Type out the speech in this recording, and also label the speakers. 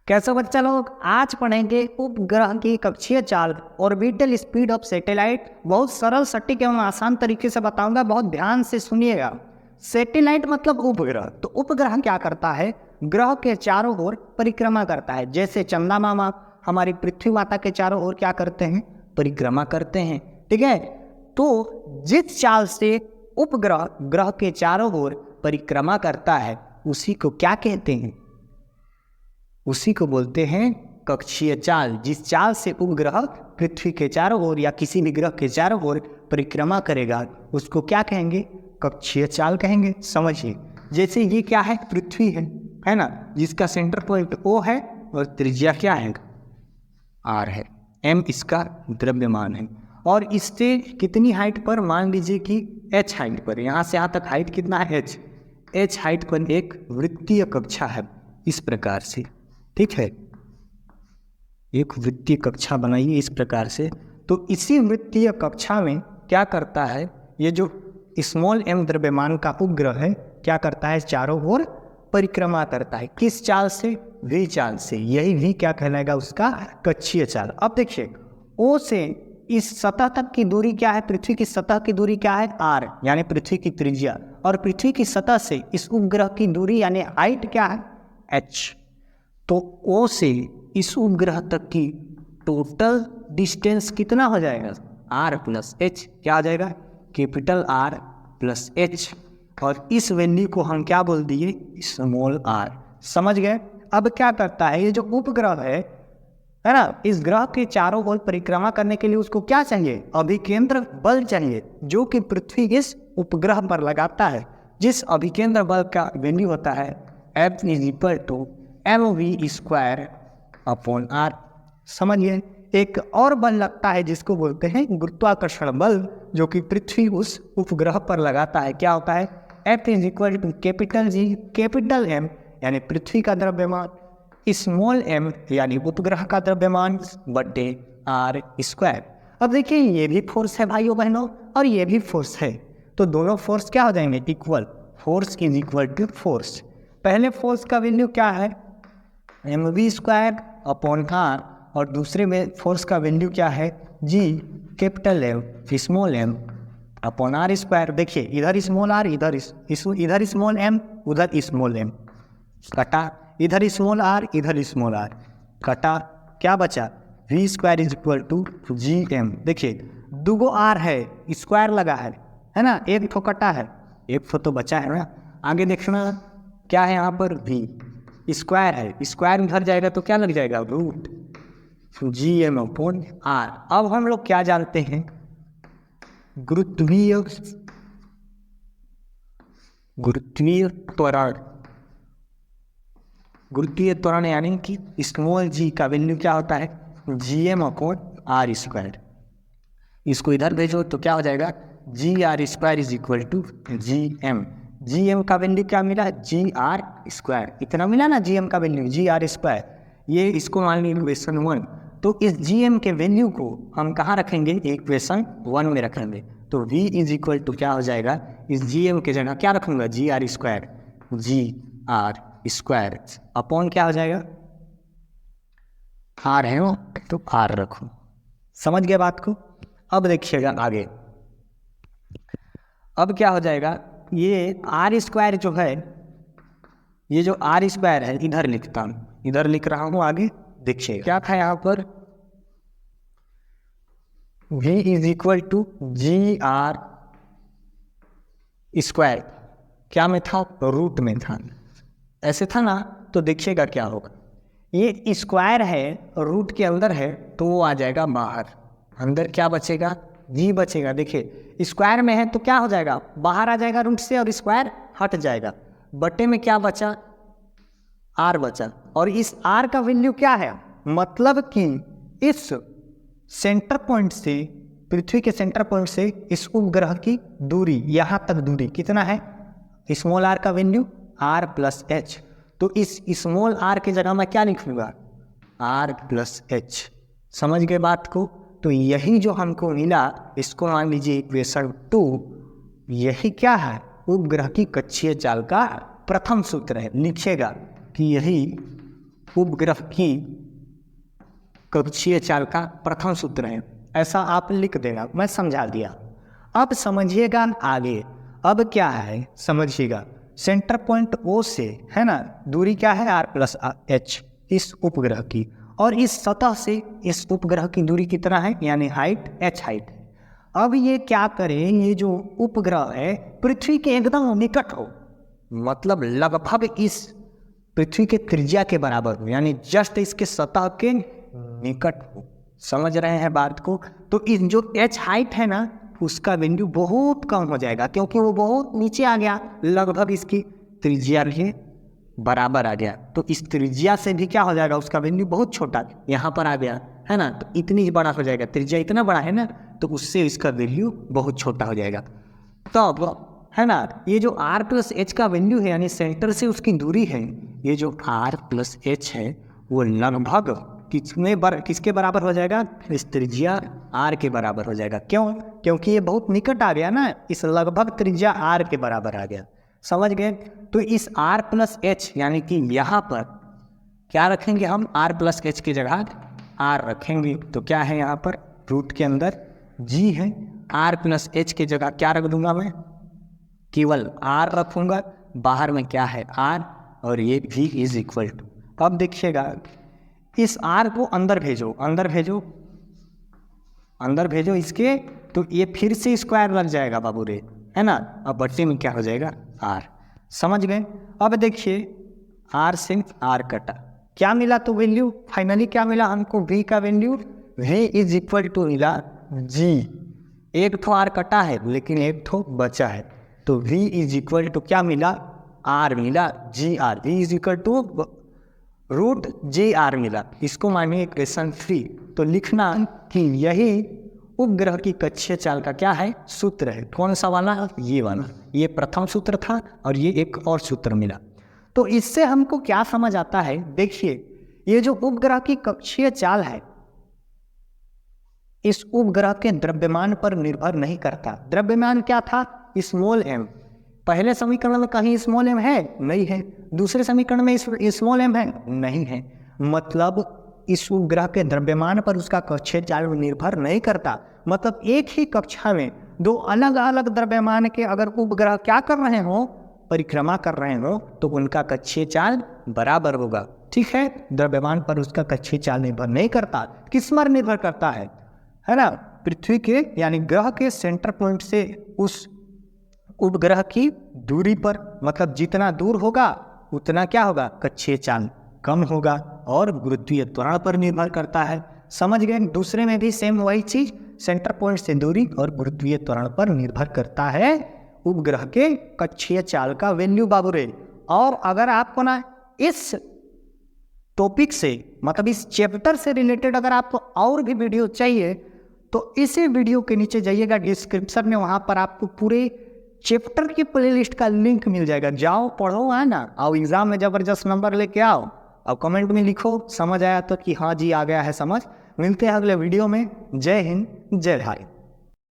Speaker 1: कैसे बच्चा लोग, आज पढ़ेंगे उपग्रह की कक्षीय चाल ऑर्बिटल स्पीड ऑफ सैटेलाइट। बहुत सरल, सटीक एवं आसान तरीके से बताऊंगा, बहुत ध्यान से सुनिएगा। सैटेलाइट मतलब उपग्रह। तो उपग्रह क्या करता है? ग्रह के चारों ओर परिक्रमा करता है। जैसे चंदा मामा हमारी पृथ्वी माता के चारों ओर क्या करते हैं? परिक्रमा करते हैं। ठीक है, तो जिस चाल से उपग्रह ग्रह के चारों ओर परिक्रमा करता है उसी को क्या कहते हैं? उसी को बोलते हैं कक्षीय चाल। जिस चाल से उपग्रह पृथ्वी के चारों ओर या किसी भी ग्रह के चारों ओर परिक्रमा करेगा उसको क्या कहेंगे? कक्षीय चाल कहेंगे। समझिए, जैसे ये क्या है? पृथ्वी है ना, जिसका सेंटर पॉइंट O है और त्रिज्या क्या है? R है। M इसका द्रव्यमान है और इससे कितनी हाइट पर? मान लीजिए कि H हाइट पर। यहाँ से यहाँ तक हाइट कितना है? H हाइट पर एक वृत्तीय कक्षा है इस प्रकार से। ठीक है, एक वृत्तीय कक्षा बनाइए इस प्रकार से। तो इसी वृत्तीय कक्षा में क्या करता है? ये जो स्मॉल m द्रव्यमान का उपग्रह है क्या करता है? चारों ओर परिक्रमा करता है। किस चाल से? v चाल से। यही v क्या कहलाएगा? उसका कक्षीय चाल। अब देखिए, O से इस सतह तक की दूरी क्या है? पृथ्वी की सतह की दूरी क्या है? r, यानी पृथ्वी की त्रिज्या। और पृथ्वी की सतह से इस उपग्रह की दूरी यानी हाइट क्या है? h। तो O से इस उपग्रह तक की टोटल डिस्टेंस कितना हो जाएगा? R plus H। क्या आ जाएगा? Capital R plus H। और इस वैल्यू को हम क्या बोल दिए? Small r। समझ गए? अब क्या करता है ये जो उपग्रह है ना, इस ग्रह के चारों ओर परिक्रमा करने के लिए उसको क्या चाहिए? अभिकेंद्र बल चाहिए, जो कि पृथ्वी इस उपग्रह पर लगाता है। जिस अभिकेंद्र बल का वैल्यू होता है F is equal to mv² upon r। समझिए, एक और बल लगता है जिसको बोलते हैं गुरुत्वाकर्षण बल, जो कि पृथ्वी उस उपग्रह पर लगाता है। क्या होता है? F is equal to capital G capital M यानी पृथ्वी का द्रव्यमान, स्मॉल m यानी उपग्रह का द्रव्यमान बटे r²। अब देखिए, ये भी फोर्स है भाइयों बहनों और ये भी फोर्स है, तो दोनों फोर्स क्या हो जाएंगे? Equal. Force is equal to force. पहले फोर्स का वैल्यू क्या है? mv² अपॉन r, और दूसरे में फोर्स का वैल्यू क्या है? g capital M small m upon r²। देखिए, इधर स्मॉल r, इधर स्मॉल m, उधर स्मॉल m, कटा। इधर स्मॉल r, इधर स्मॉल r, कटा। क्या बचा? v² is equal to gm। देखिए, दुगो r है, स्क्वायर लगा है ना, एक ठो कटा है, एक ठो तो बचा है ना। आगे देखना क्या है यहाँ पर? v स्क्वायर है, स्क्वायर उधर जाएगा तो क्या लग जाएगा? Root gm upon r। अब हम लोग क्या जानते हैं? गुरुत्वीय त्वरण। गुरुत्वीय त्वरण यानी कि स्मॉल g का वैल्यू क्या होता है? gm upon r²। इसको इधर भेजो तो क्या हो जाएगा? gr² is equal to gm। gm का वैल्यू क्या मिला? gr²। इतना मिला ना gm का वैल्यू, gr²। ये इसको मान लीजिए इक्वेशन 1। तो इस gm के वैल्यू को हम कहाँ रखेंगे? इक्वेशन 1 में रखेंगे। तो v इज इक्वल टू क्या हो जाएगा? इस gm के जगह क्या रखूँगा? gr² अपॉन क्या हो जाएगा? r है वो, तो r रखो। समझ गए बात को? अब देखिएगा आगे, अब क्या हो जाएगा? ये r² जो है, ये जो r² है, इधर लिखता हूँ, इधर लिख रहा हूँ। आगे देखिए क्या था यहाँ पर? v is equal to gr²। क्या में था? रूट में था। ऐसे था ना, तो देखिएगा क्या होगा। ये स्क्वायर है, रूट के अंदर है, तो वो आ जाएगा बाहर। अंदर क्या बचेगा? जी बचेगा। देखिए, स्क्वायर में है तो क्या हो जाएगा? बाहर आ जाएगा रूट से और स्क्वायर हट जाएगा। बटे में क्या बचा? r बचा। और इस r का वैल्यू क्या है? मतलब कि इस सेंटर पॉइंट से, पृथ्वी के सेंटर पॉइंट से इस उपग्रह की दूरी, यहाँ तक दूरी कितना है? स्मॉल r का वैल्यू r प्लस h। तो इस स्मॉल r के जगह मैं क्या लिखूंगा? r plus h। समझ गए बात को? तो यही जो हमको मिला, इसको मान लीजिए इक्वेशन 2। यही क्या है? उपग्रह की कक्षीय चाल का प्रथम सूत्र है। लिखिएगा कि यही उपग्रह की कक्षीय चाल का प्रथम सूत्र है, ऐसा आप लिख देना, मैं समझा दिया। अब समझिएगा आगे, अब क्या है समझिएगा, सेंटर पॉइंट O से है ना दूरी क्या है r+h इस उपग्रह की, और इस सतह से इस उपग्रह की दूरी कितना है यानी हाइट h हाइट है। अब ये क्या करें, ये जो उपग्रह है पृथ्वी के एकदम निकट हो, मतलब लगभग इस पृथ्वी के त्रिज्या के बराबर हो, यानी जस्ट इसके सतह के निकट हो। समझ रहे हैं बात को? तो इस जो h हाइट है ना उसका वैल्यू बहुत कम हो जाएगा, क्योंकि वो बहुत नीचे आ गया, लगभग इसकी त्रिज्या के बराबर आ गया। तो इस त्रिज्या से भी क्या हो जाएगा, उसका वैल्यू बहुत छोटा यहाँ पर आ गया है ना, तो इतनी बड़ा हो जाएगा, त्रिज्या इतना बड़ा है ना, तो उससे इसका वैल्यू बहुत छोटा हो जाएगा। तो अब है ना ये जो r+h का वैल्यू है यानी सेंटर से उसकी दूरी है, ये जो r+h है वो लगभग किसके बराबर हो जाएगा, इस त्रिज्या r के बराबर हो जाएगा। क्यों? क्योंकि ये बहुत निकट आ गया ना, इस लगभग त्रिज्या r के बराबर आ गया। समझ गए? तो इस r+h यानी कि यहाँ पर क्या रखेंगे हम, r+h की जगह r रखेंगे, तो क्या है यहाँ पर रूट के अंदर g है, r+h की जगह क्या रख दूंगा मैं, केवल r रखूंगा, बाहर में क्या है r, और ये v इज इक्वल टू, अब देखिएगा इस r को अंदर भेजो, अंदर भेजो, अंदर भेजो इसके, तो ये फिर से स्क्वायर लग जाएगा बाबू रे, है ना, अब बट्टे में क्या हो जाएगा r। समझ गए? अब देखिए r से r कटा, क्या मिला, तो वैल्यू फाइनली क्या मिला हमको, v का value v is equal to मिला g, एक ठो r कटा है लेकिन एक ठो बचा है, तो v इज इक्वल टू क्या मिला, r मिला g r, v is equal to √JR मिला। इसको मानिए इक्वेशन 3, तो लिखना कि यही उपग्रह की कक्षीय चाल का क्या है सूत्र है। कौन सा वाला, ये वाला, ये प्रथम सूत्र था और ये एक और सूत्र मिला। तो इससे हमको क्या समझ आता है, देखिए ये जो उपग्रह की कक्षीय चाल है इस उपग्रह के द्रव्यमान पर निर्भर नहीं करता। द्रव्यमान क्या था, स्मॉल m, पहले समीकरण में कहीं स्मॉल m है नहीं है, दूसरे समीकरण में स्मॉल m है नहीं है, मतलब इस उपग्रह के द्रव्यमान पर उसका कक्षीय चाल निर्भर नहीं करता। मतलब एक ही कक्षा में दो अलग अलग द्रव्यमान के अगर उपग्रह क्या कर रहे हो, परिक्रमा कर रहे हो, तो उनका कक्षीय चाल बराबर होगा। ठीक है, द्रव्यमान पर उसका कक्षीय चाल निर्भर नहीं करता, किस पर निर्भर करता है ना, पृथ्वी के यानी ग्रह के सेंटर पॉइंट से उस उपग्रह की दूरी पर, मतलब जितना दूर होगा उतना क्या होगा, कक्षीय चाल कम होगा, और गुरुत्वीय त्वरण पर निर्भर करता है। समझ गए? दूसरे में भी सेम वही चीज, सेंटर पॉइंट से दूरी और गुरुत्वीय त्वरण पर निर्भर करता है उपग्रह के कक्षीय चाल का वैल्यू बाबूरे। और अगर आपको ना इस टॉपिक से, मतलब इस चैप्टर से रिलेटेड अगर आपको और भी वीडियो चाहिए तो इसी वीडियो के नीचे जाइएगा डिस्क्रिप्शन में, वहाँ पर आपको पूरे चैप्टर की प्लेलिस्ट का लिंक मिल जाएगा, जाओ पढ़ो है ना, और एग्जाम में जबरदस्त नंबर लेके आओ, और कमेंट में लिखो समझ आया तो कि हाँ जी आ गया है समझ। मिलते हैं अगले वीडियो में। जय हिंद, जय भारत।